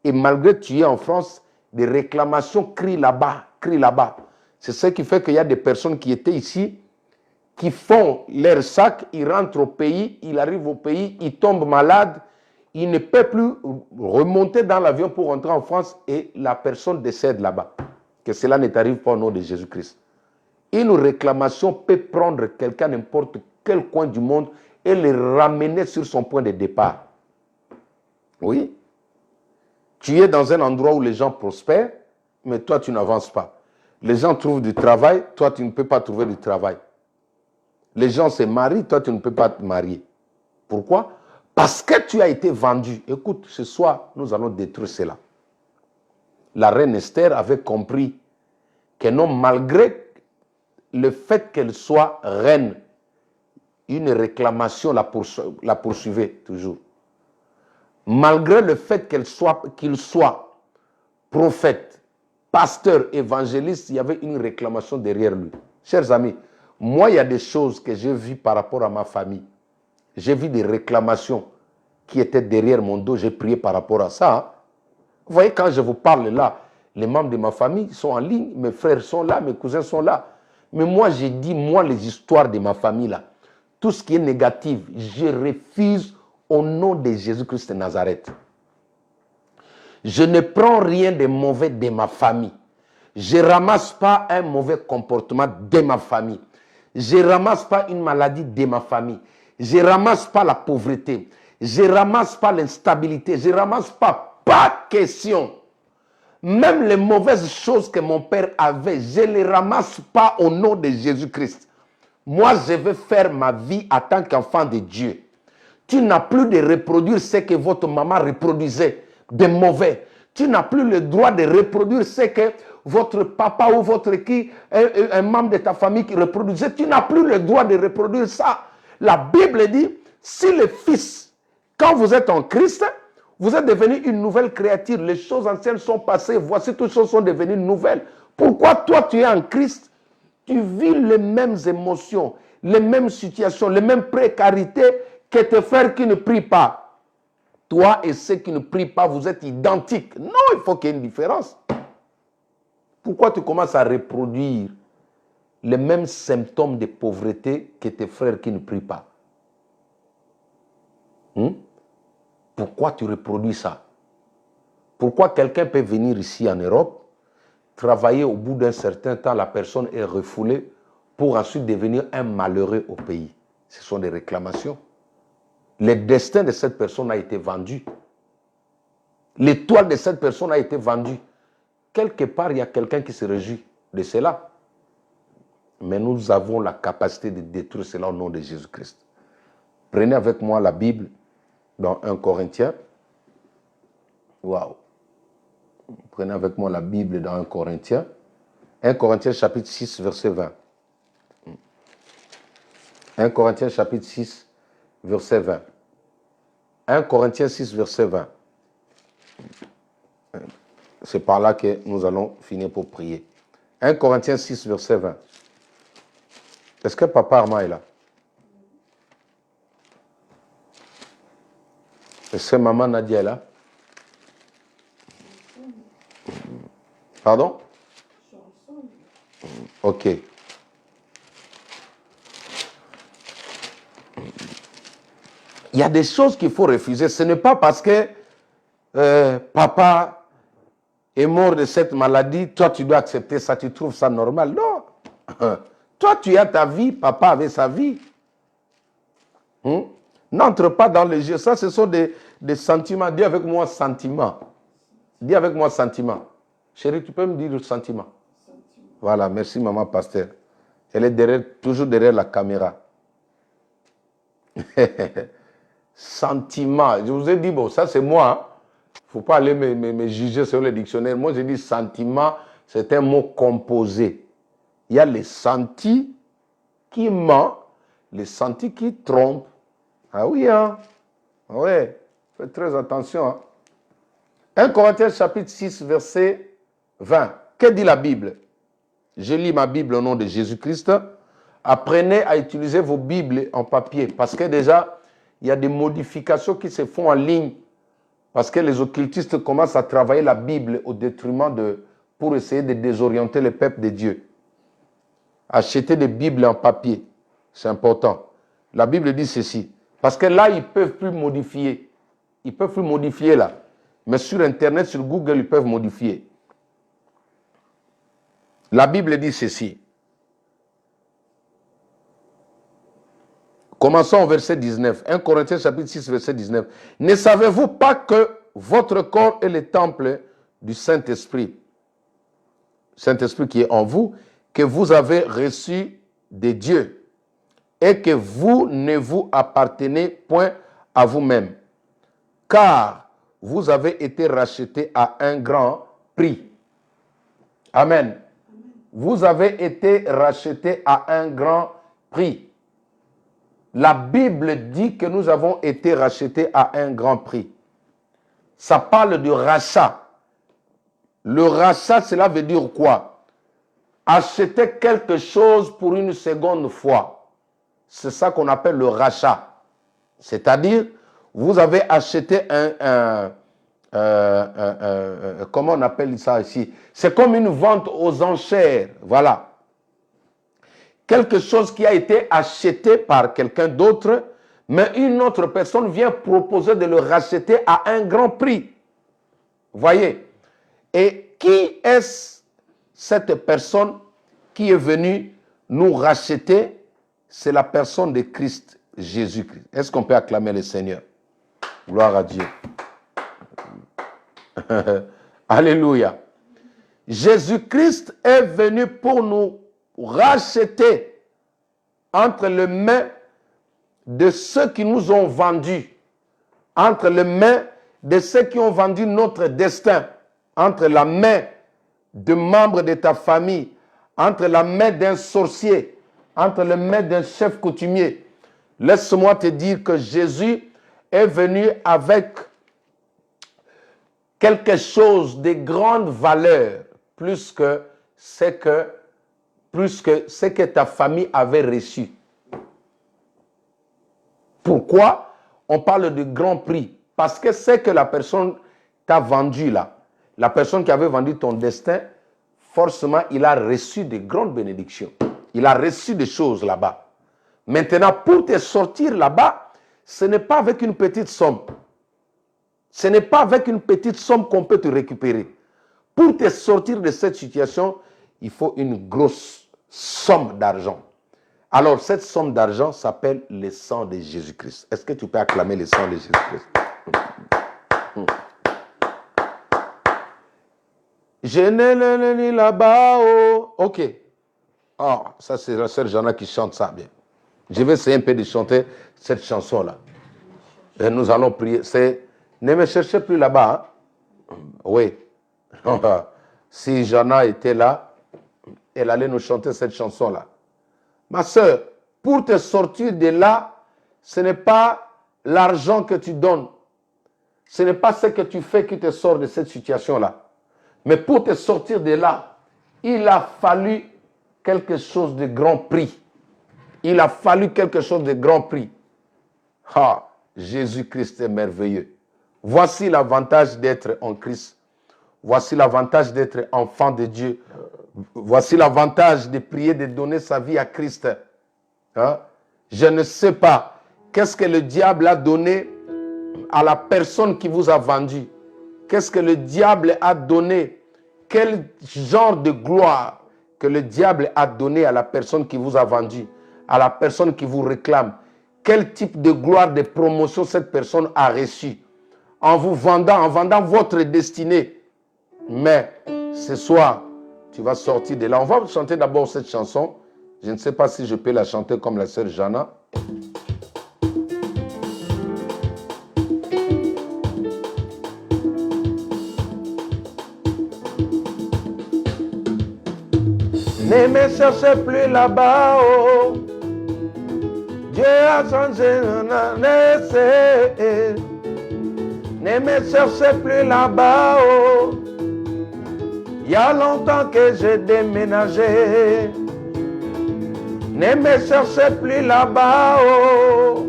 Speaker 1: Et malgré que tu es en France, des réclamations crient là-bas, crient là-bas. C'est ce qui fait qu'il y a des personnes qui étaient ici, qui font leur sac, ils rentrent au pays, ils arrivent au pays, ils tombent malades, ils ne peuvent plus remonter dans l'avion pour rentrer en France et la personne décède là-bas. Que cela ne t'arrive pas au nom de Jésus-Christ. Une réclamation peut prendre quelqu'un n'importe quel coin du monde et le ramener sur son point de départ. Oui. Tu es dans un endroit où les gens prospèrent, mais toi, tu n'avances pas. Les gens trouvent du travail, toi, tu ne peux pas trouver du travail. Les gens se marient, toi, tu ne peux pas te marier. Pourquoi? Parce que tu as été vendu. Écoute, ce soir, nous allons détruire cela. La reine Esther avait compris que non, malgré le fait qu'elle soit reine, une réclamation la poursuivait toujours. Malgré le fait qu'il soit prophète, pasteur, évangéliste, il y avait une réclamation derrière lui. Chers amis, moi, il y a des choses que j'ai vues par rapport à ma famille. J'ai vu des réclamations qui étaient derrière mon dos. J'ai prié par rapport à ça. Vous voyez, quand je vous parle là, les membres de ma famille sont en ligne, mes frères sont là, mes cousins sont là. Mais moi, j'ai dit, moi, les histoires de ma famille là, tout ce qui est négatif, je refuse au nom de Jésus-Christ de Nazareth. Je ne prends rien de mauvais de ma famille. Je ne ramasse pas un mauvais comportement de ma famille. Je ne ramasse pas une maladie de ma famille. Je ne ramasse pas la pauvreté. Je ne ramasse pas l'instabilité. Je ne ramasse pas question. Même les mauvaises choses que mon père avait, je ne les ramasse pas au nom de Jésus-Christ. Moi, je veux faire ma vie en tant qu'enfant de Dieu. Tu n'as plus de reproduire ce que votre maman reproduisait de mauvais. Tu n'as plus le droit de reproduire ce que votre papa ou un membre de ta famille qui reproduisait. Tu n'as plus le droit de reproduire ça. La Bible dit, si le Fils, quand vous êtes en Christ, vous êtes devenu une nouvelle créature. Les choses anciennes sont passées. Voici, toutes choses sont devenues nouvelles. Pourquoi toi, tu es en Christ? Tu vis les mêmes émotions, les mêmes situations, les mêmes précarités que tes frères qui ne prient pas. Toi et ceux qui ne prient pas, vous êtes identiques. Non, il faut qu'il y ait une différence. Pourquoi tu commences à reproduire les mêmes symptômes de pauvreté que tes frères qui ne prient pas? Pourquoi tu reproduis ça? Pourquoi quelqu'un peut venir ici en Europe, travailler au bout d'un certain temps, la personne est refoulée pour ensuite devenir un malheureux au pays? Ce sont des réclamations. Le destin de cette personne a été vendu. L'étoile de cette personne a été vendue. Quelque part, il y a quelqu'un qui se réjouit de cela. Mais nous avons la capacité de détruire cela au nom de Jésus-Christ. Prenez avec moi la Bible dans 1 Corinthiens. Waouh. Prenez avec moi la Bible dans 1 Corinthiens. 1 Corinthiens chapitre 6, verset 20. 1 Corinthiens chapitre 6, verset 20. 1 Corinthiens 6, verset 20. C'est par là que nous allons finir pour prier. 1 Corinthiens 6, verset 20. Est-ce que Papa Armand est là? Est-ce que Maman Nadia est là? Pardon? Ok. Il y a des choses qu'il faut refuser. Ce n'est pas parce que papa est mort de cette maladie, toi tu dois accepter ça, tu trouves ça normal. Non. Toi tu as ta vie, papa avait sa vie. N'entre pas dans les jeux. Ça, ce sont des sentiments. Dis avec moi sentiment. Dis avec moi sentiment. Chérie, tu peux me dire le sentiment? Voilà, merci maman pasteur. Elle est toujours derrière la caméra. sentiment. Je vous ai dit, bon, ça c'est moi. Il ne faut pas aller me juger sur le dictionnaire. Moi, j'ai dit sentiment, c'est un mot composé. Il y a les sentis qui ment, les sentis qui trompent. Ah oui, hein? Ah ouais, faites très attention. Hein? 1 Corinthiens chapitre 6, verset 20. Que dit la Bible? Je lis ma Bible au nom de Jésus-Christ. Apprenez à utiliser vos Bibles en papier parce que déjà, il y a des modifications qui se font en ligne parce que les occultistes commencent à travailler la Bible au détriment pour essayer de désorienter le peuple de Dieu. Acheter des Bibles en papier, c'est important. La Bible dit ceci. Parce que là, ils ne peuvent plus modifier. Ils ne peuvent plus modifier là. Mais sur Internet, sur Google, ils peuvent modifier. La Bible dit ceci. Commençons au verset 19. 1 Corinthiens chapitre 6, verset 19. Ne savez-vous pas que votre corps est le temple du Saint-Esprit? Saint-Esprit qui est en vous, que vous avez reçu de Dieu et que vous ne vous appartenez point à vous-même, car vous avez été rachetés à un grand prix. Amen. Vous avez été rachetés à un grand prix. La Bible dit que nous avons été rachetés à un grand prix. Ça parle de rachat. Le rachat, cela veut dire quoi? Acheter quelque chose pour une seconde fois. C'est ça qu'on appelle le rachat. C'est-à-dire, vous avez acheté comment on appelle ça ici? C'est comme une vente aux enchères. Voilà. Quelque chose qui a été acheté par quelqu'un d'autre, mais une autre personne vient proposer de le racheter à un grand prix. Voyez? Et qui est cette personne qui est venue nous racheter? C'est la personne de Christ, Jésus-Christ. Est-ce qu'on peut acclamer le Seigneur? Gloire à Dieu. Alléluia. Jésus-Christ est venu pour nous racheter entre les mains de ceux qui nous ont vendus, entre les mains de ceux qui ont vendu notre destin, entre la main de membres de ta famille, entre la main d'un sorcier, entre les mains d'un chef coutumier. Laisse-moi te dire que Jésus est venu avec quelque chose de grande valeur, plus que ce que ta famille avait reçu. Pourquoi on parle de grand prix? Parce que c'est que la personne t'a vendu là, la personne qui avait vendu ton destin, forcément, il a reçu de grandes bénédictions. Il a reçu des choses là-bas. Maintenant, pour te sortir là-bas, ce n'est pas avec une petite somme. Ce n'est pas avec une petite somme qu'on peut te récupérer. Pour te sortir de cette situation, il faut une grosse somme d'argent. Alors, cette somme d'argent s'appelle le sang de Jésus-Christ. Est-ce que tu peux acclamer le sang de Jésus-Christ? Je n'ai ni là-bas. Oh. Ok. Ah, ça c'est la sœur Jana qui chante ça bien. Je vais essayer un peu de chanter cette chanson-là. Et nous allons prier. Ne me cherchez plus là-bas. Hein? Oui. Si Jana était là, elle allait nous chanter cette chanson-là. Ma sœur, pour te sortir de là, ce n'est pas l'argent que tu donnes. Ce n'est pas ce que tu fais qui te sort de cette situation-là. Mais pour te sortir de là, il a fallu quelque chose de grand prix. Il a fallu quelque chose de grand prix. Ah, Jésus-Christ est merveilleux. Voici l'avantage d'être en Christ. Voici l'avantage d'être enfant de Dieu. Voici l'avantage de prier, de donner sa vie à Christ. Hein? Je ne sais pas qu'est-ce que le diable a donné à la personne qui vous a vendu. Qu'est-ce que le diable a donné? Quel genre de gloire que le diable a donné à la personne qui vous a vendu, à la personne qui vous réclame? Quel type de gloire, de promotion cette personne a reçu en vous vendant, en vendant votre destinée? Mais ce soir, tu vas sortir de là. On va chanter d'abord cette chanson. Je ne sais pas si je peux la chanter comme la sœur Jana. Ne me cherchez plus là-bas, oh. Dieu a changé, ne me cherchez plus là-bas, oh. Il y a longtemps que j'ai déménagé. Ne me cherchez plus là-bas, oh.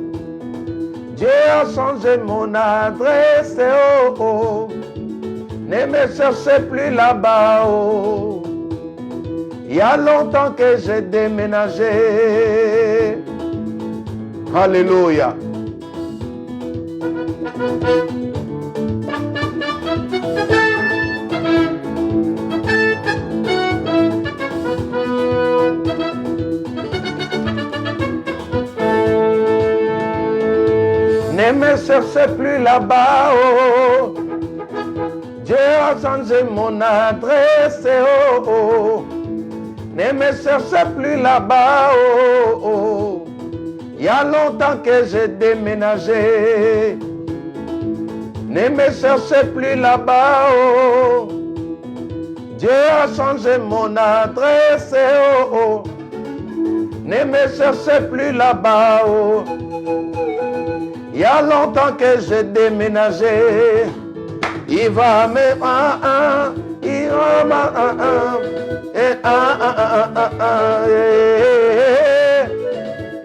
Speaker 1: Dieu a changé mon adresse, oh, oh. Ne me cherchez plus là-bas, oh. Il y a longtemps que j'ai déménagé. Alléluia. Ne me cherchez plus là-bas, oh. Dieu a changé mon adresse, oh, oh. Ne me cherchez plus là-bas, oh, oh. Il y a longtemps que j'ai déménagé. Ne me cherchez plus là-bas, oh. Dieu a changé mon adresse, oh, oh. Ne me cherchez plus là-bas, oh. Il y a longtemps que j'ai déménagé. Il va me il va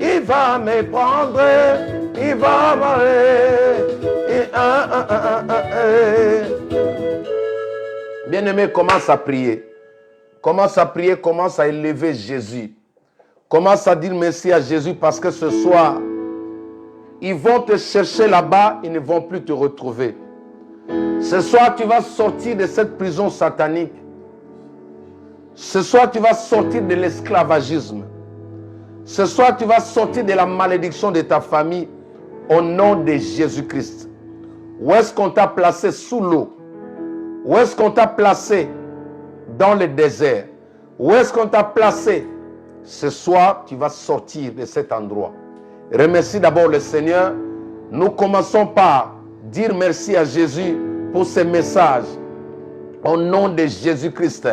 Speaker 1: il va me prendre, il va Bien-aimé, commence à prier. Commence à prier, commence à élever Jésus. Commence à dire merci à Jésus parce que ce soir, ils vont te chercher là-bas, ils ne vont plus te retrouver. Ce soir, tu vas sortir de cette prison satanique. Ce soir, tu vas sortir de l'esclavagisme. Ce soir, tu vas sortir de la malédiction de ta famille au nom de Jésus-Christ. Où est-ce qu'on t'a placé sous l'eau? Où est-ce qu'on t'a placé dans le désert? Où est-ce qu'on t'a placé? Ce soir, tu vas sortir de cet endroit. Remercie d'abord le Seigneur. Nous commençons par dire merci à Jésus pour ce message. Au nom de Jésus-Christ.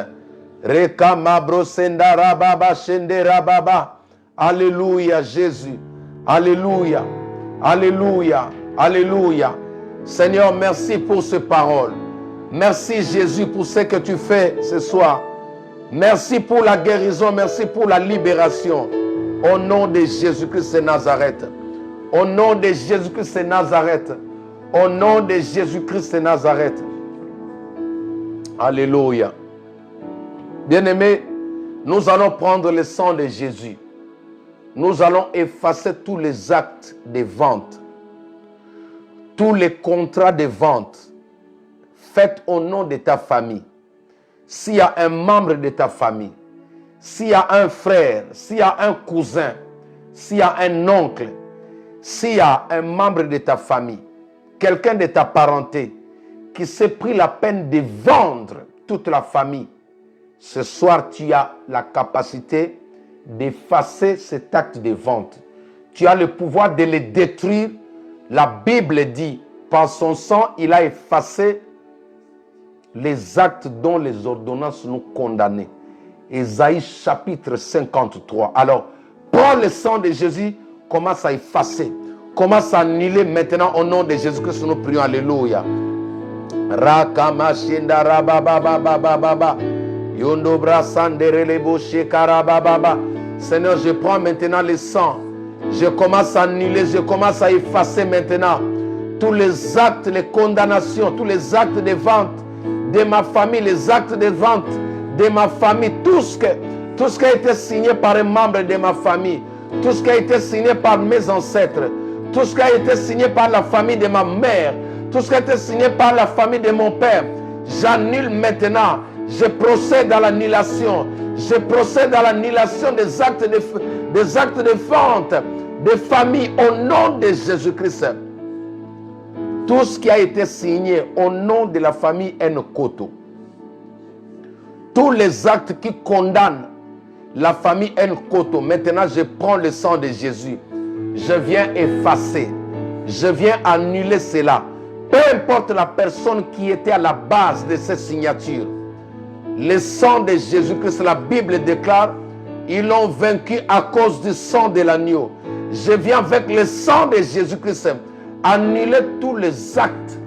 Speaker 1: Alléluia Jésus. Alléluia. Alléluia. Alléluia. Seigneur, merci pour ces paroles. Merci Jésus pour ce que tu fais ce soir. Merci pour la guérison. Merci pour la libération. Au nom de Jésus-Christ de Nazareth. Au nom de Jésus-Christ de Nazareth. Au nom de Jésus-Christ de Nazareth. Alléluia. Bien-aimés, nous allons prendre le sang de Jésus. Nous allons effacer tous les actes de vente. Tous les contrats de vente faits au nom de ta famille. S'il y a un membre de ta famille, s'il y a un frère, s'il y a un cousin, s'il y a un oncle, s'il y a un membre de ta famille, quelqu'un de ta parenté qui s'est pris la peine de vendre toute la famille, ce soir tu as la capacité d'effacer cet acte de vente. Tu as le pouvoir de le détruire. La Bible dit, par son sang, il a effacé les actes dont les ordonnances nous condamnaient. Ésaïe chapitre 53. Alors, prends le sang de Jésus, commence à effacer. Commence à annuler maintenant au nom de Jésus-Christ. Nous prions. Alléluia. Seigneur, je prends maintenant le sang. Je commence à annuler, je commence à effacer maintenant tous les actes, les condamnations, tous les actes de vente de ma famille, les actes de vente de ma famille, tout ce qui a été signé par un membre de ma famille, tout ce qui a été signé par mes ancêtres, tout ce qui a été signé par la famille de ma mère, tout ce qui a été signé par la famille de mon père, j'annule maintenant. Je procède à l'annulation. Je procède à l'annulation des actes de vente de famille au nom de Jésus-Christ. Tout ce qui a été signé au nom de la famille Nkoto, tous les actes qui condamnent la famille Nkoto, maintenant je prends le sang de Jésus. Je viens effacer, je viens annuler cela. Peu importe la personne qui était à la base de ces signatures, Le sang de Jésus-Christ, la Bible déclare, ils l'ont vaincu à cause du sang de l'agneau. Je viens avec le sang de Jésus-Christ annuler tous les actes,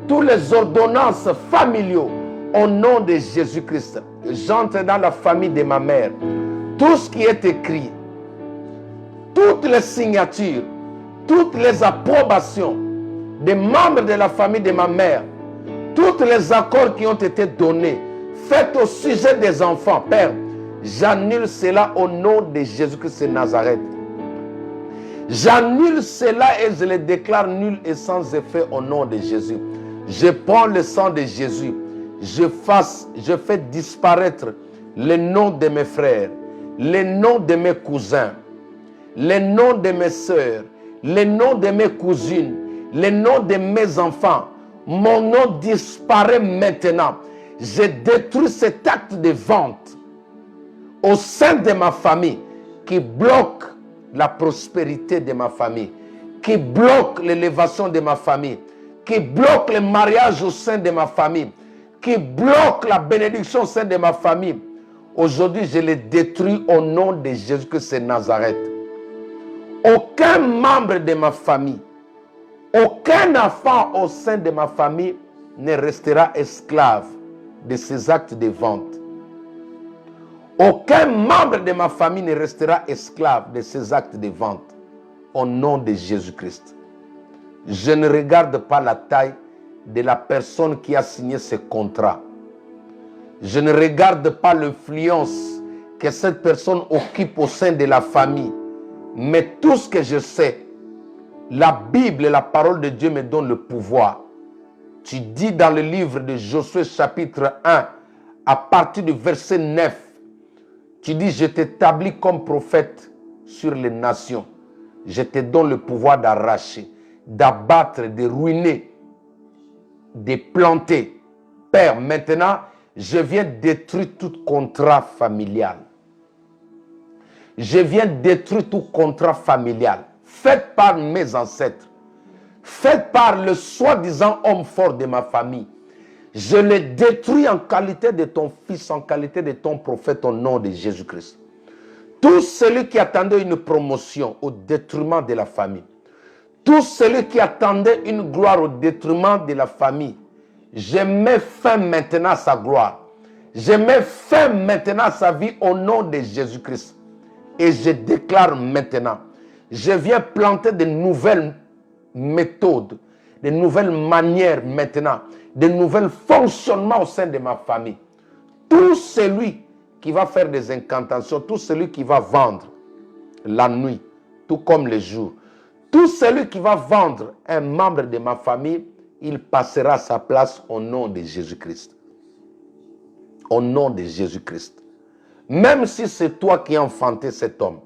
Speaker 1: toutes les ordonnances familiaux au nom de Jésus-Christ. J'entre dans la famille de ma mère. Tout ce qui est écrit, toutes les signatures, toutes les approbations des membres de la famille de ma mère, tous les accords qui ont été donnés, faits au sujet des enfants, Père, j'annule cela au nom de Jésus-Christ de Nazareth. J'annule cela et je le déclare nul et sans effet au nom de Jésus. Je prends le sang de Jésus. Je fais disparaître les noms de mes frères, les noms de mes cousins, les noms de mes soeurs, les noms de mes cousines, les noms de mes enfants. Mon nom disparaît maintenant. Je détruis cet acte de vente au sein de ma famille qui bloque la prospérité de ma famille, qui bloque l'élévation de ma famille, qui bloque le mariage au sein de ma famille, qui bloque la bénédiction au sein de ma famille. Aujourd'hui, je les détruis au nom de Jésus-Christ de Nazareth. Aucun membre de ma famille, aucun enfant au sein de ma famille ne restera esclave de ces actes de vente. Aucun membre de ma famille ne restera esclave de ces actes de vente. Au nom de Jésus-Christ. Je ne regarde pas la taille de la personne qui a signé ce contrat. Je ne regarde pas l'influence que cette personne occupe au sein de la famille. Mais tout ce que je sais, la Bible et la parole de Dieu me donnent le pouvoir. Tu dis dans le livre de Josué chapitre 1, à partir du verset 9, tu dis, je t'établis comme prophète sur les nations. Je te donne le pouvoir d'arracher, d'abattre, de ruiner, de planter. Père, maintenant, je viens détruire tout contrat familial. Je viens détruire tout contrat familial fait par mes ancêtres, fait par le soi-disant homme fort de ma famille. Je le détruis en qualité de ton fils, en qualité de ton prophète au nom de Jésus-Christ. Tout celui qui attendait une promotion au détriment de la famille, tout celui qui attendait une gloire au détriment de la famille, je mets fin maintenant à sa gloire. Je mets fin maintenant à sa vie au nom de Jésus-Christ. Et je déclare maintenant, je viens planter de nouvelles méthodes, de nouvelles manières maintenant, de nouveaux fonctionnements au sein de ma famille. Tout celui qui va faire des incantations, tout celui qui va vendre la nuit, tout comme le jour, tout celui qui va vendre un membre de ma famille, il passera à sa place au nom de Jésus-Christ. Au nom de Jésus-Christ. Même si c'est toi qui as enfanté cet homme,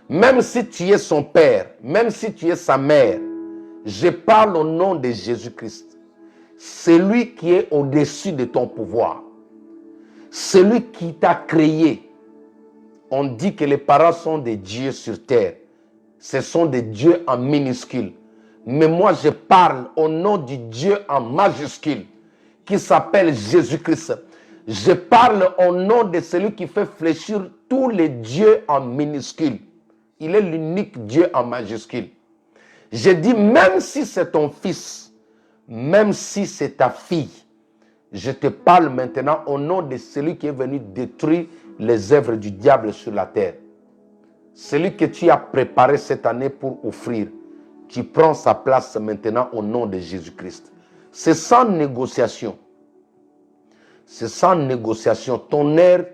Speaker 1: même si tu es son père, même si tu es sa mère, je parle au nom de Jésus-Christ. Celui qui est au-dessus de ton pouvoir, celui qui t'a créé. On dit que les parents sont des dieux sur terre. Ce sont des dieux en minuscule. Mais moi, je parle au nom du Dieu en majuscule, qui s'appelle Jésus-Christ. Je parle au nom de celui qui fait fléchir tous les dieux en minuscule. Il est l'unique Dieu en majuscule. Je dis, même si c'est ton fils, même si c'est ta fille, je te parle maintenant au nom de celui qui est venu détruire les œuvres du diable sur la terre. Celui que tu as préparé cette année pour offrir, tu prends sa place maintenant au nom de Jésus-Christ. C'est sans négociation. C'est sans négociation. Ton heure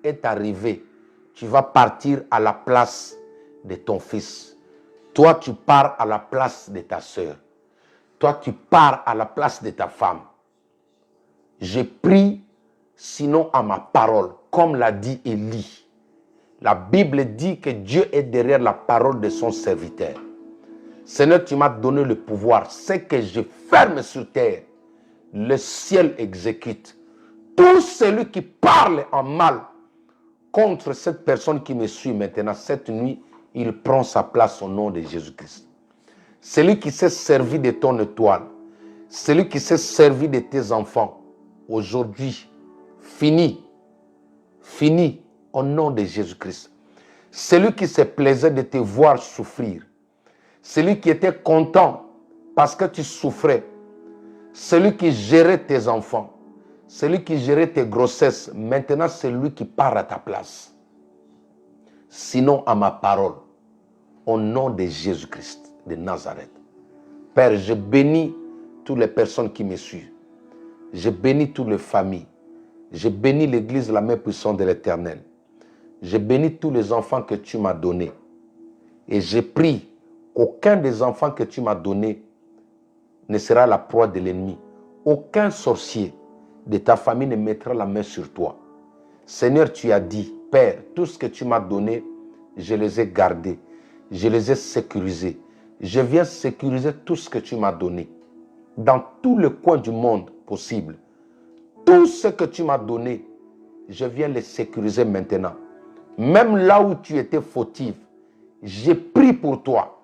Speaker 1: est arrivée. Tu vas partir à la place de ton fils. Toi, tu pars à la place de ta sœur. Toi, tu pars à la place de ta femme. Je prie sinon à ma parole, comme l'a dit Élie. La Bible dit que Dieu est derrière la parole de son serviteur. Seigneur, tu m'as donné le pouvoir. Ce que je ferme sur terre, le ciel exécute. Tout celui qui parle en mal contre cette personne qui me suit maintenant, cette nuit, il prend sa place au nom de Jésus-Christ. Celui qui s'est servi de ton étoile, celui qui s'est servi de tes enfants, aujourd'hui, Fini. Fini au nom de Jésus-Christ. Celui qui se plaisait de te voir souffrir. Celui qui était content parce que tu souffrais. Celui qui gérait tes enfants. Celui qui gérait tes grossesses. Maintenant, c'est lui qui part à ta place. Sinon, à ma parole, au nom de Jésus-Christ de Nazareth. Père, je bénis toutes les personnes qui me suivent. Je bénis toutes les familles. Je bénis l'Église, la main puissante de l'Éternel. Je bénis tous les enfants que tu m'as donnés. Et je prie qu'aucun des enfants que tu m'as donnés ne sera la proie de l'ennemi. Aucun sorcier de ta famille ne mettra la main sur toi. Seigneur, tu as dit, Père, tout ce que tu m'as donné, je les ai gardés. Je les ai sécurisés. Je viens sécuriser tout ce que tu m'as donné. Dans tous les coins du monde possible. Tout ce que tu m'as donné, je viens les sécuriser maintenant. Même là où tu étais fautif, j'ai pris pour toi.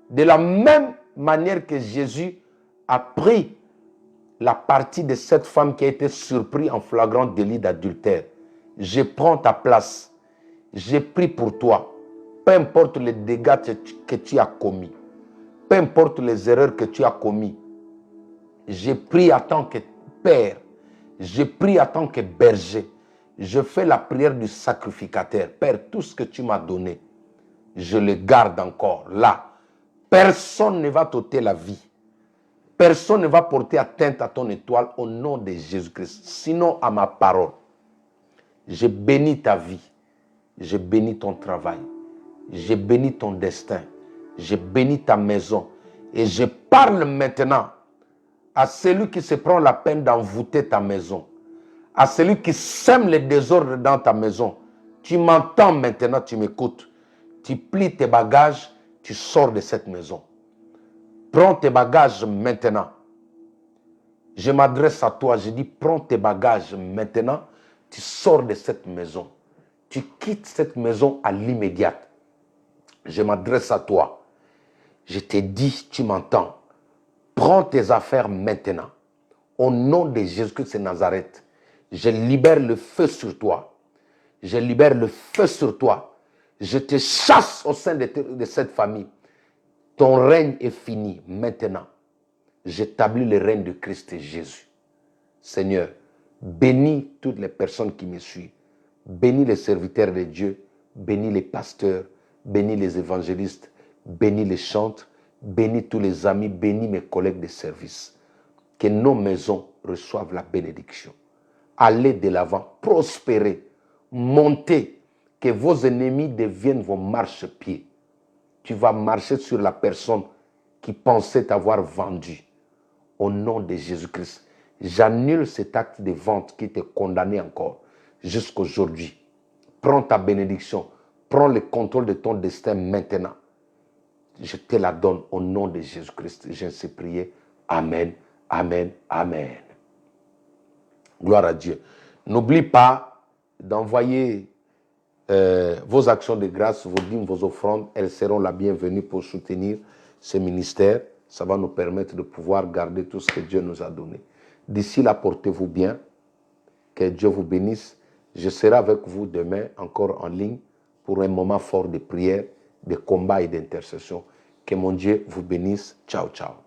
Speaker 1: De la même manière que Jésus a pris la partie de cette femme qui a été surprise en flagrant délit d'adultère. Je prends ta place. J'ai pris pour toi. Peu importe les dégâts que tu as commis. Peu importe les erreurs que tu as commis. J'ai pris en tant que père. J'ai pris en tant que berger. Je fais la prière du sacrificateur. Père, tout ce que tu m'as donné, je le garde encore là. Personne ne va t'ôter la vie. Personne ne va porter atteinte à ton étoile au nom de Jésus-Christ. Sinon, à ma parole, je bénis ta vie. Je bénis ton travail. Je bénis ton destin. Je bénis ta maison. Et je parle maintenant à celui qui se prend la peine d'envoûter ta maison. À celui qui sème les désordres dans ta maison. Tu m'entends maintenant, tu m'écoutes. Tu plies tes bagages, tu sors de cette maison. Prends tes bagages maintenant. Je m'adresse à toi, je dis prends tes bagages maintenant. Tu sors de cette maison. Tu quittes cette maison à l'immédiat. Je m'adresse à toi. Je te dis, tu m'entends. Prends tes affaires maintenant. Au nom de Jésus-Christ de Nazareth, je libère le feu sur toi. Je libère le feu sur toi. Je te chasse au sein de cette famille. Ton règne est fini maintenant. J'établis le règne de Christ et Jésus. Seigneur, bénis toutes les personnes qui me suivent. Bénis les serviteurs de Dieu. Bénis les pasteurs. Bénis les évangélistes. Bénis les chantres. Bénis tous les amis. Bénis mes collègues de service. Que nos maisons reçoivent la bénédiction. Allez de l'avant. Prospérez. Montez. Que vos ennemis deviennent vos marchepieds. Tu vas marcher sur la personne qui pensait t'avoir vendu. Au nom de Jésus-Christ, j'annule cet acte de vente qui te condamnait encore jusqu'aujourd'hui. Prends ta bénédiction. Prends le contrôle de ton destin maintenant. Je te la donne au nom de Jésus-Christ. Je sais prier. Amen, amen, amen. Gloire à Dieu. N'oublie pas d'envoyer vos actions de grâce, vos dîmes, vos offrandes. Elles seront la bienvenue pour soutenir ce ministère. Ça va nous permettre de pouvoir garder tout ce que Dieu nous a donné. D'ici là, portez-vous bien. Que Dieu vous bénisse. Je serai avec vous demain encore en ligne pour un moment fort de prière, de combat et d'intercession. Que mon Dieu vous bénisse. Ciao, ciao.